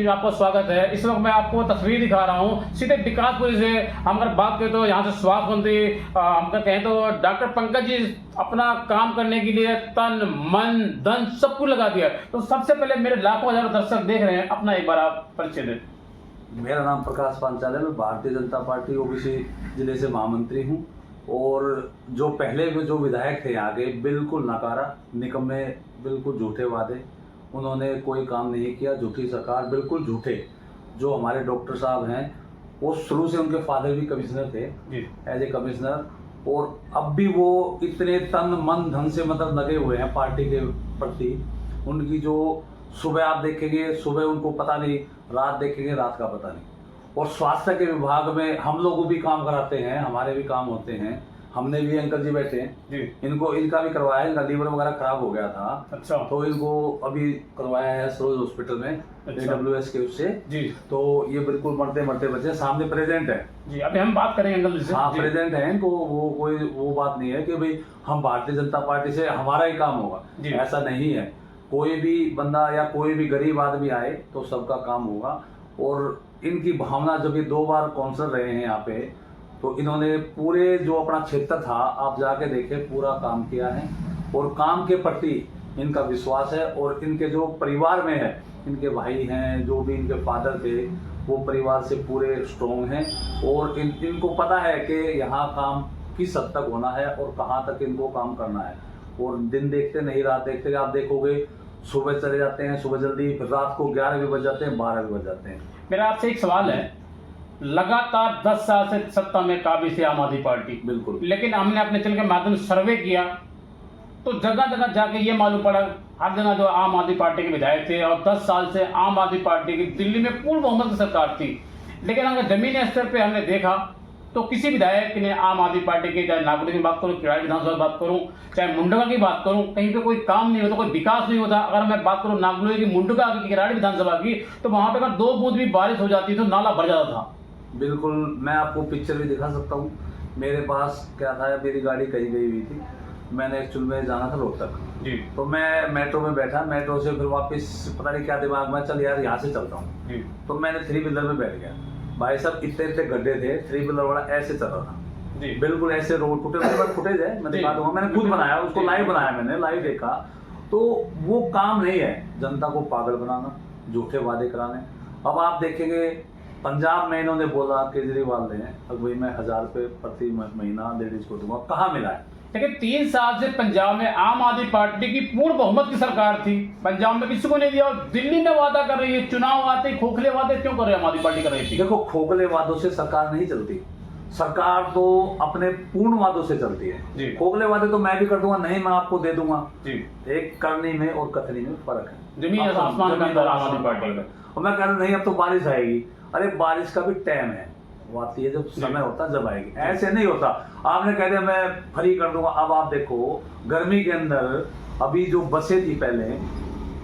जी आपका स्वागत है। इस वक्त मैं आपको तस्वीर दिखा रहा हूँ सीधे विकासपुरी से। हम अगर बात करें तो यहाँ से स्वास्थ्य मंत्री हम कहें तो डॉक्टर पंकज जी अपना काम करने के लिए तन मन धन सब कुछ लगा दिया। तो सबसे पहले मेरे लाखों हजारों दर्शक देख रहे हैं, अपना एक बार आप परिचय दें। मेरा नाम प्रकाश पांचाल है। मैं भारतीय जनता पार्टी ओबीसी जिले से महामंत्री हूँ। और जो पहले में जो विधायक थे यहाँ के बिल्कुल नकारा, निकम्मे, बिल्कुल झूठे वादे, उन्होंने कोई काम नहीं किया। झूठी सरकार, बिल्कुल झूठे। जो हमारे डॉक्टर साहब हैं वो शुरू से उनके फादर भी कमिश्नर थे एज ए कमिश्नर, और अब भी वो इतने तन मन धन से मतलब लगे हुए हैं पार्टी के प्रति। उनकी जो सुबह आप देखेंगे, सुबह उनको पता नहीं, रात देखेंगे रात का पता नहीं। और स्वास्थ्य के विभाग में हम लोग भी काम कराते हैं, हमारे भी काम होते हैं। हमने भी, अंकल जी बैठे हैं जी, इनका भी करवाया। इनका लीवर वगैरह खराब हो गया था। अच्छा। तो इनको अभी करवाया है सरोज हॉस्पिटल में। अच्छा। AWS के उससे जी। तो ये बिल्कुल मरते मरते बचे। सामने प्रेजेंट है जी। अभी हम बात करेंगे अंकल जी से। हाँ, प्रेजेंट है इनको। वो कोई वो बात नहीं है कि भाई हम भारतीय जनता पार्टी से हमारा ही काम होगा, ऐसा नहीं है। कोई भी बंदा या कोई भी गरीब आदमी आए तो सबका काम होगा। और इनकी भावना, जब ये 2 बार काउंसलर रहे हैं यहाँ पे, तो इन्होंने पूरे जो अपना क्षेत्र था आप जाके देखें, पूरा काम किया है। और काम के प्रति इनका विश्वास है। और इनके जो परिवार में है, इनके भाई हैं, जो भी इनके फादर थे, वो परिवार से पूरे स्ट्रॉन्ग हैं। और इनको पता है कि यहाँ काम किस हद तक होना है और कहाँ तक इनको काम करना है। और दिन देखते नहीं रात देखते। आप देखोगे सुबह चले जाते हैं, सुबह जल्दी, फिर रात को 11 भी बज जाते हैं, 12 भी बज जाते हैं। मेरा आपसे एक सवाल है, लगातार 10 साल से सत्ता में काबिज थी आम आदमी पार्टी, बिल्कुल, लेकिन हमने अपने चैनल के माध्यम से सर्वे किया तो जगह जगह जाके ये मालूम पड़ा हर जगह जो आम आदमी पार्टी के विधायक थे। और 10 साल से आम आदमी पार्टी की दिल्ली में पूर्ण बहुमत की सरकार थी। लेकिन अगर जमीनी स्तर पे हमने देखा तो किसी विधायक ने आम आदमी पार्टी के, चाहे नागौर की बात करूं, किराड़ी विधानसभा की बात करूं, चाहे मुंडका की बात करूं, कहीं पे कोई काम नहीं होता, कोई विकास नहीं होता। अगर मैं बात करूं नागौर की, मुंडका की, किराड़ी विधानसभा की, तो वहां पे अगर 2 बूंद भी बारिश हो जाती तो नाला भर जाता था। बिल्कुल, मैं आपको पिक्चर भी दिखा सकता हूँ। मेरे पास क्या था, मेरी गाड़ी कहीं गई हुई थी। मैंने एक्चुअल में जाना था रोहतक जी। तो मैं मेट्रो में बैठा, मेट्रो से फिर वापस पता नहीं क्या दिमाग में, चल यार यहाँ से चलता हूँ। तो मैंने 3 व्हीलर में बैठ गया। भाई साहब इतने इतने गड्ढे थे, 3 व्हीलर वाला ऐसे चल रहा था जी। बिल्कुल ऐसे रोड फुटेज है, मैं दिखा दूंगा। मैंने खुद बनाया उसको, लाइव बनाया, मैंने लाइव देखा। तो वो काम नहीं है जनता को पागल बनाना, झूठे वादे कराने। अब आप देखेंगे पंजाब में इन्होंने बोला, केजरीवाल ने, अब भाई मैं 1000 रुपये प्रति महीना लेडीज को दूंगा। कहाँ मिला है? लेकिन 3 साल से पंजाब में आम आदमी पार्टी की पूर्ण बहुमत की सरकार थी, पंजाब में किसी को नहीं दिया। और दिल्ली में वादा कर रही है, चुनाव आते खोखले वादे क्यों कर रहे हैं आम आदमी पार्टी कर रही थी? देखो, खोखले वादों से सरकार नहीं चलती। सरकार तो अपने पूर्ण वादों से चलती है। खोखले वादे तो मैं भी कर दूंगा, नहीं मैं आपको दे दूंगा जी। एक करनी में और कथनी में फर्क है, जमीन आसमान का अंतर आम आदमी पार्टी का। और मैं कह रहा नहीं अब तो बारिश आएगी। अरे बारिश का भी टाइम है, वो आती है जब समय होता जब आएगी, ऐसे नहीं होता। आपने कह दिया मैं फ्री कर दूंगा। अब आप देखो गर्मी के अंदर, अभी जो बसें थी पहले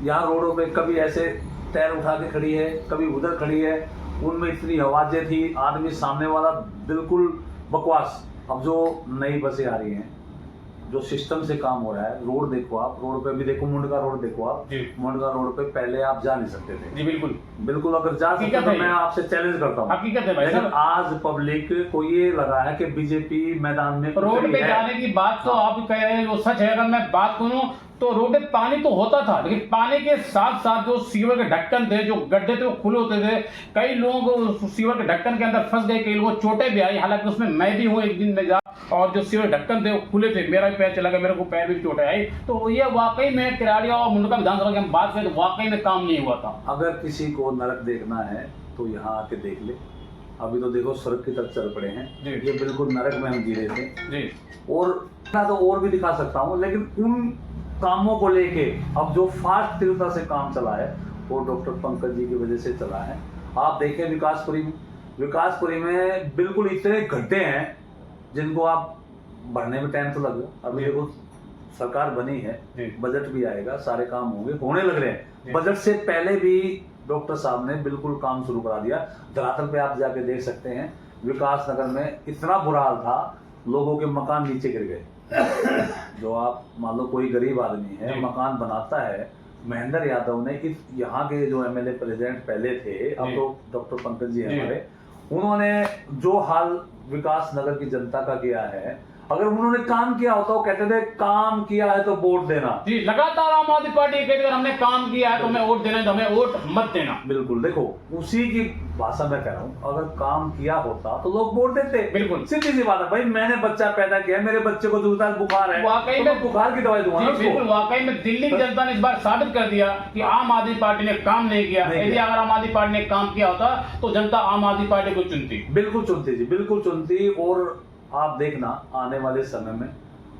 यहाँ रोडों पे, कभी ऐसे टायर उठा के खड़ी है, कभी उधर खड़ी है, उनमें इतनी आवाजें थी, आदमी सामने वाला बिल्कुल बकवास। अब जो नई बसें आ रही हैं, जो सिस्टम से काम हो रहा है, रोड देखो आप, रोड पे भी देखो, मुंडका रोड देखो आप, मुंडका रोड पे पहले आप जा नहीं सकते थे जी। बिल्कुल बिल्कुल, अगर जा सकते तो मैं आपसे चैलेंज करता हूँ। हकीकत है भाई। लेकिन आज पब्लिक को ये लगा है कि बीजेपी मैदान में रोड पे जाने की बात तो आप कह रहे हैं, वो सच है। अगर मैं बात करूं तो रोड पे पानी तो होता था, लेकिन पानी के साथ साथ जो सीवर के ढक्कन थे, जो गड्ढे थे, वो खुले होते थे। कई लोग सीवर के ढक्कन के अंदर फंस गए, कई लोगों को चोटें भी आई। हालांकि उसमें मैं भी हूँ एक दिन में जा, और जो सीवर ढक्कन थे वो खुले थे, मेरा भी पैर चला गया, मेरे को पैर भी चोटें आई। तो ये वाकई में किराड़िया और मुंडका विधानसभा की हम बात करें तो वाकई में काम नहीं हुआ था। अगर किसी को नरक देखना है तो यहाँ आके देख ले। अभी तो देखो सड़क की तरफ चल पड़े हैं, ये बिल्कुल नरक में हम जी रहे थे जी। और मैं तो और भी दिखा सकता हूँ, लेकिन उन कामों को लेके अब जो फास्ट तीव्रता से काम चला है वो डॉक्टर पंकज जी की वजह से चला है। आप देखें विकासपुरी में बिल्कुल इतने गड्ढे हैं जिनको आप भरने में टाइम तो लगेगा। अभी देखो सरकार बनी है, बजट भी आएगा, सारे काम होंगे, होने लग रहे हैं। बजट से पहले भी डॉक्टर साहब ने बिल्कुल काम शुरू करा दिया। धरातल पे आप जाके देख सकते हैं, विकास नगर में इतना बुरा हाल था, लोगों के मकान नीचे गिर गए। जो आप मान लो कोई गरीब आदमी है, मकान बनाता है महेंद्र यादव ने इस यहाँ के जो एमएलए प्रेसिडेंट पहले थे, अब तो डॉक्टर पंकज जी हमारे, उन्होंने जो हाल विकास नगर की जनता का किया है, अगर उन्होंने काम किया होता वो कहते थे काम किया है तो वोट देना। जी, लगातार आम आदमी पार्टी कहती है अगर हमने काम किया है तो हमें वोट देना है, तो हमें वोट मत देना। बिल्कुल, देखो उसी की भाषा में कह रहा हूँ, अगर काम किया होता तो लोग वोट देते। बिल्कुल, सीधी सी बात है भाई, मैंने बच्चा पैदा किया, मेरे बच्चे को जुकाम बुखार है, वाकई में बुखार की दवाई दूंगा। बिल्कुल, वाकई में दिल्ली की जनता ने इस बार साबित कर दिया कि आम आदमी पार्टी ने काम नहीं किया। यदि अगर आम आदमी पार्टी ने काम किया होता तो जनता आम आदमी पार्टी को चुनती। बिल्कुल चुनती जी, बिल्कुल चुनती। और आप देखना आने वाले समय में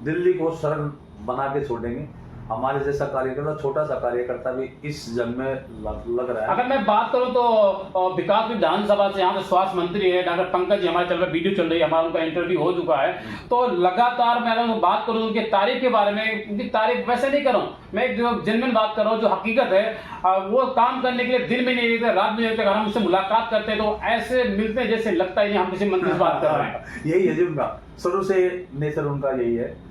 दिल्ली को स्वर्ग बना के छोड़ेंगे। हमारे जैसा कार्यकर्ता, छोटा सा कार्यकर्ता भी इस जंग में लग रहा है। अगर मैं बात करूं तो विकास विधानसभा से यहाँ पे स्वास्थ्य मंत्री है डॉक्टर पंकज जी, हमारे चल रहा वीडियो चल रही है, हमारा उनका इंटरव्यू हो चुका है। तो लगातार मैं अगर बात करूं उनकी तारीफ के बारे में, उनकी तारीफ वैसे नहीं करूं, मैं एक जो जेन्युइन बात कर रहा हूँ, जो हकीकत है, वो काम करने के लिए दिन में नहीं रहते, रात में नहीं रहते। अगर हम उससे मुलाकात करते हैं तो ऐसे मिलते हैं जैसे लगता है हम किसी मंत्री से बात कर रहे हैं। यही है जी उनका, शुरू से नेचर उनका यही है।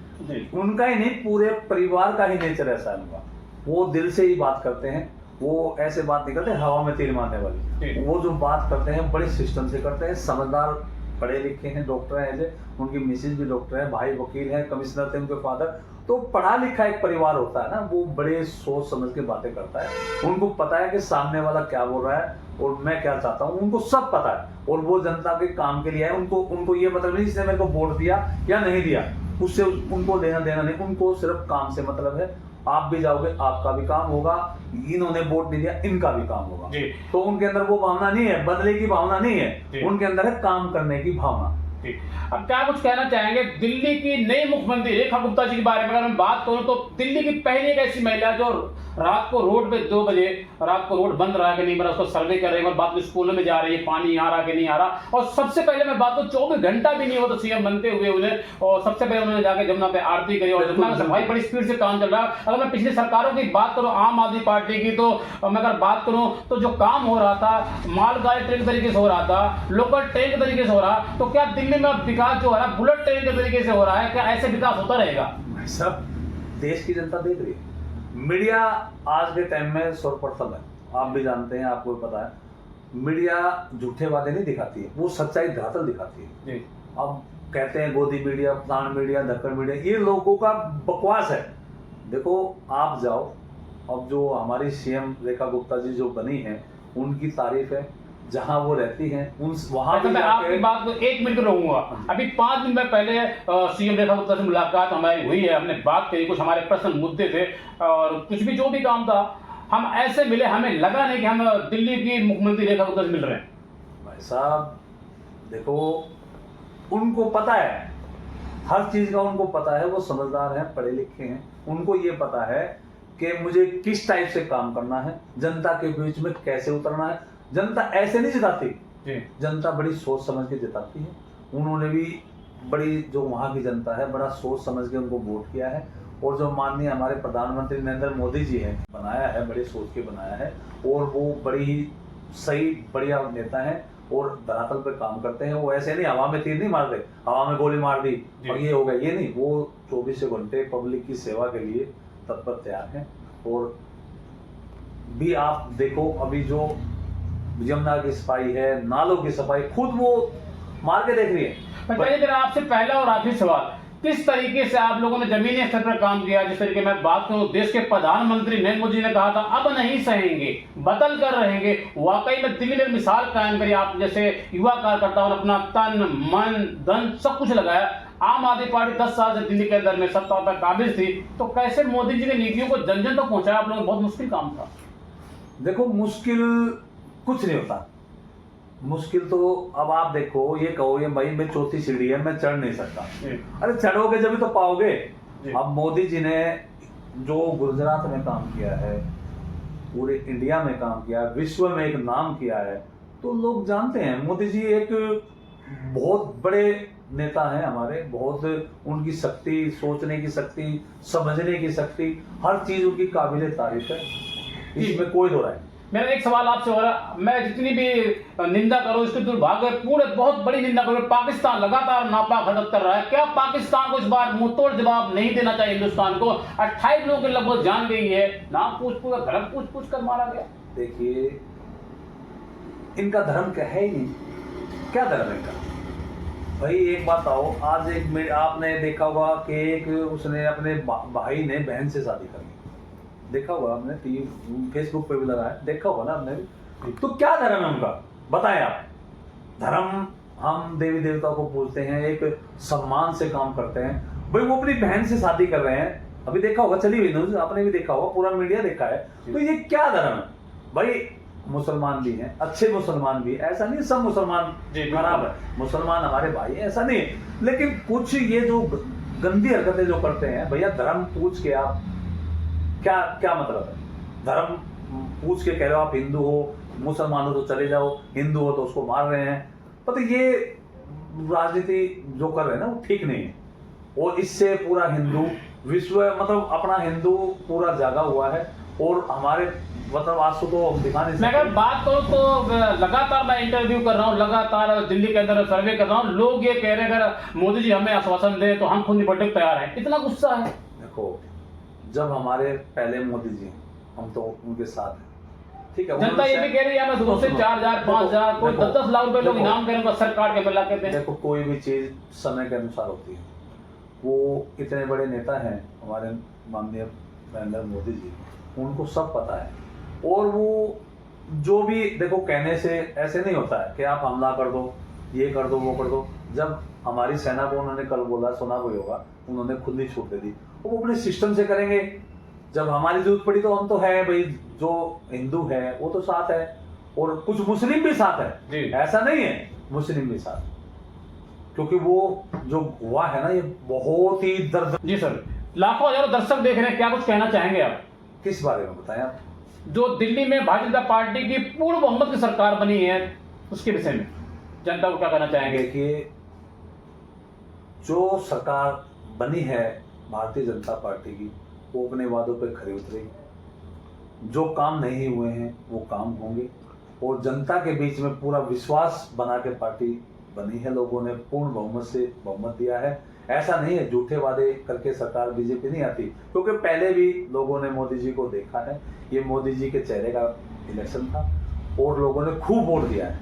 उनका ही नहीं, पूरे परिवार का ही नेचर ऐसा है उनका। वो दिल से ही बात करते हैं, वो ऐसे बात नहीं करते हवा में तीर मारने वाली। वो जो बात करते हैं बड़े सिस्टम से करते हैं, समझदार, पढ़े लिखे हैं, डॉक्टर हैं, ऐसे उनकी मिसेज भी डॉक्टर है, भाई वकील है, कमिश्नर थे उनके फादर। तो पढ़ा लिखा एक परिवार होता है ना, वो बड़े सोच समझ के बातें करता है। उनको पता है कि सामने वाला क्या बोल रहा है और मैं क्या चाहता हूँ, उनको सब पता है। और वो जनता के काम के लिए है। उनको ये मतलब नहीं इसने मेरे को वोट दिया या नहीं दिया, उससे उनको लेना देना नहीं, उनको सिर्फ काम से मतलब है। आप भी जाओगे, आपका भी काम होगा, इन्होंने वोट नहीं दिया, इनका भी काम होगा। तो उनके अंदर वो भावना नहीं है, बदले की भावना नहीं है, उनके अंदर है काम करने की भावना। अब क्या कुछ कहना चाहेंगे दिल्ली की नई मुख्यमंत्री रेखा गुप्ता जी के बारे में? अगर मैं बात करूं तो दिल्ली की पहली एक ऐसी महिला जो रात को रोड पे 2 बजे रात को रोड बंद रहा कि नहीं बना, उसको सर्वे कर रहे हैं, और बाद में स्कूलों में जा रही है, पानी आ रहा कि नहीं आ रहा। और सबसे पहले मैं बात करूं 24 घंटा भी नहीं हुआ तो सीएम बनते हुए उन्हें, और सबसे पहले उन्होंने जाके जमुना पे आरती करी, और जमुना में सफाई बड़ी स्पीड से काम चल रहा है। अगर मैं पिछली सरकारों की बात करूं आम आदमी पार्टी की, तो मैं अगर बात करूं तो जो काम हो रहा था, मालगाड़ी ट्रेन तरीके से हो रहा था, लोकल ट्रेन के तरीके से हो रहा, तो क्या दिल्ली में विकास जो है बुलेट ट्रेन के तरीके से हो रहा है? क्या ऐसे विकास होता रहेगा? सब देश की जनता देख रही है। मीडिया आज के टाइम में सर्वप्रथम है, आप भी जानते हैं, आपको भी पता है। मीडिया झूठे वादे नहीं दिखाती है, वो सच्चाई धरातल दिखाती है। अब कहते हैं गोदी मीडिया, प्राण मीडिया, धक्कड़ मीडिया, ये लोगों का बकवास है। देखो आप जाओ, अब जो हमारी सीएम रेखा गुप्ता जी जो बनी है, उनकी तारीफ है। जहां वो रहती हैं वहां मैं आपकी बात को 1 मिनट रहूंगा। अभी 5 दिन पहले सीएम रेखा गुप्ता से मुलाकात हमारी हुई है, हमने बात करी, कुछ हमारे प्रश्न मुद्दे थे और कुछ भी जो भी काम था, हम ऐसे मिले, हमें लगा नहीं कि हम दिल्ली की मुख्यमंत्री रेखा गुप्ता से मिल रहे हैं। भाई साहब देखो, उनको पता है हर चीज का, उनको पता है, वो समझदार हैं, पढ़े लिखे हैं। उनको ये पता है कि मुझे किस टाइप से काम करना है, जनता के बीच में कैसे उतरना है। जनता ऐसे नहीं जिताती, जनता बड़ी सोच समझ के जिताती है। उन्होंने भी बड़ी, जो वहाँ की जनता है, बड़ा सोच समझ के उनको वोट किया है। और जो माननीय हमारे प्रधानमंत्री नरेंद्र मोदी जी हैं, बनाया है, बड़े सोच के बनाया है। और वो बड़ी ही सही बढ़िया नेता है और धरातल पे काम करते हैं। वो ऐसे नहीं हवा में तीर नहीं मारते, हवा में गोली मार दी और ये हो गया, ये नहीं। वो 24 घंटे पब्लिक की सेवा के लिए तत्पर तैयार हैं। और भी आप देखो, अभी जो यमुना की सफाई है, नालों की सफाई, खुद वो मार के देख रही है। मेरा आपसे पहला और आखिरी सवाल, किस तरीके से आप लोगों ने जमीनी स्तर पर काम किया? जिस तरीके मैं बात करूं, देश के प्रधानमंत्री नरेंद्र मोदी जी ने कहा था अब नहीं सहेंगे, बदल कर रहेंगे। वाकई में दिल्ली में मिसाल कायम करी। आप जैसे युवा कार्यकर्ताओं ने अपना तन मन धन सब कुछ लगाया। आम आदमी पार्टी 10 साल से दिल्ली के अंदर में सत्ता पर काबिज थी, तो कैसे मोदी जी की नीतियों को जन जन तक पहुंचाया आप लोगों ने? बहुत मुश्किल काम था। देखो मुश्किल कुछ नहीं होता, मुश्किल तो अब आप देखो, ये कहो ये भाई मैं 4थी सीढ़ी है, मैं चढ़ नहीं सकता। अरे चढ़ोगे जब तो पाओगे। अब मोदी जी ने जो गुजरात में काम किया है, पूरे इंडिया में काम किया, विश्व में एक नाम किया है, तो लोग जानते हैं मोदी जी एक बहुत बड़े नेता हैं हमारे। बहुत उनकी शक्ति, सोचने की शक्ति, समझने की शक्ति, हर चीज उनकी काबिले तारीफ है, इसमें कोई दो राय नहीं। मेरा एक सवाल आपसे हो रहा, मैं जितनी भी निंदा करूं इसके दुर्भाग्य पूरे बहुत बड़ी निंदा करूं, पाकिस्तान लगातार नापाक हरकत कर रहा है। क्या पाकिस्तान को इस बार मुंहतोड़ जवाब नहीं देना चाहिए? हिंदुस्तान को 28 लोगों की लगभग जान गई है, नाम पूछ धर्म पूछ कर मारा गया। देखिए, इनका धर्म क्या है ही नहीं, क्या धर्म है इनका? भाई एक बात आओ, आज आपने देखा होगा कि एक उसने अपने भाई ने बहन से शादी कर ली, देखा होगा आपने, फेसबुक पे भी लगा है, देखा होगा ना आपने भी। तो क्या धर्म है उनका, बताएं आप। धर्म, हम देवी देवता को पूजते हैं, एक सम्मान से काम करते हैं। भाई वो अपनी बहन से शादी कर रहे हैं, अभी देखा होगा, चली हुई न्यूज आपने भी देखा होगा, पूरा मीडिया देखा है। तो ये क्या धर्म है भाई? मुसलमान भी हैं, अच्छे मुसलमान भी, ऐसा नहीं सब मुसलमान खराब है, मुसलमान हमारे भाई हैं, ऐसा नहीं। लेकिन कुछ ये जो गंदी हरकतें जो करते हैं, भैया धर्म पूछ के आप क्या मतलब है? धर्म पूछ के कह रहे हो आप हिंदू हो, मुसलमान हो तो चले जाओ, हिंदू हो तो उसको मार रहे हैं। तो ये राजनीति जो कर रहे हैं ना, वो ठीक नहीं है। और इससे पूरा हिंदू विश्व, मतलब अपना हिंदू पूरा जागा हुआ है। और हमारे मतलब आज तो हम दिखा नहीं सकते। मैं अगर बात करूं तो लगातार मैं इंटरव्यू कर रहा हूं, लगातार दिल्ली के अंदर सर्वे कर रहा हूं, लोग ये कह रहे हैं अगर मोदी जी हमें आश्वासन दे तो हम खुद निपटने को तैयार हैं। इतना गुस्सा है। देखो, जब हमारे पहले मोदी जी, हम तो उनके साथ हैं, ठीक है। जनता ये भी कह रही है हमें 2 से 4,000 5,000 कोई 10-10 लाख रुपए लोग इनाम करेंगे सर काट के मिला के दें। देखो, कोई भी चीज समय के अनुसार होती है। वो इतने बड़े नेता हैं हमारे माननीय नरेंद्र मोदी जी, उनको सब पता है। और वो जो भी देखो, कहने से ऐसे नहीं होता है कि आप हमला कर दो, ये कर दो, वो कर दो। जब हमारी सेना को उन्होंने कल बोला, सुना कोई होगा, उन्होंने खुद ही छूट दे दी। वो अपने सिस्टम से करेंगे। जब हमारी जरूरत पड़ी तो हम तो है भाई, जो हिंदू है वो तो साथ है, और कुछ मुस्लिम भी साथ है, ऐसा नहीं है, मुस्लिम भी साथ, क्योंकि वो जो हुआ है ना, ये बहुत ही दर्द। जी सर, लाखों हजारों दर्शक देख रहे हैं, क्या कुछ कहना चाहेंगे आप? किस बारे में बताएं आप? जो दिल्ली में भारतीय जनता पार्टी की पूर्ण बहुमत की सरकार बनी है, उसके विषय में जनता को क्या कहना चाहेंगे? देखिए, जो सरकार बनी है भारतीय जनता पार्टी की, वो अपने वादों पे खरी उतरेगी। जो काम नहीं हुए हैं वो काम होंगे, और जनता के बीच में पूरा विश्वास बना के पार्टी बनी है। लोगों ने पूर्ण बहुमत से बहुमत दिया है। ऐसा नहीं है झूठे वादे करके सरकार बीजेपी नहीं आती, क्योंकि पहले भी लोगों ने मोदी जी को देखा है। ये मोदी जी के चेहरे का इलेक्शन था और लोगों ने खूब वोट दिया है,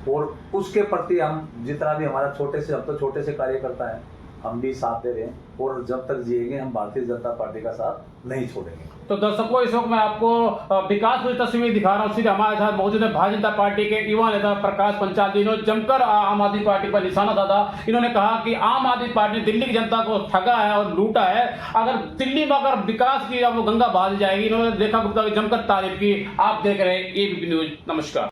और उसके प्रति हम जितना भी हमारा छोटे से, हम तो छोटे से कार्यकर्ता हैं, हम भी साथ दे रहे हैं। और जब तक जिएंगे हम भारतीय जनता पार्टी का साथ नहीं छोड़ेंगे। तो दर्शकों, इस वक्त मैं आपको विकास की तस्वीर दिखा रहा हूँ। सीधे हमारे साथ मौजूद है भारतीय जनता पार्टी के युवा नेता प्रकाश पंचाल जी। इन्होंने जमकर आम आदमी पार्टी पर निशाना साधा। इन्होंने कहा कि आम आदमी पार्टी ने दिल्ली की जनता को ठगा है और लूटा है। अगर दिल्ली में अगर विकास की वो गंगा बहा दी जाएगी। इन्होंने रेखा गुप्ता की जमकर तारीफ की। आप देख रहे हैं एबीपी न्यूज। नमस्कार।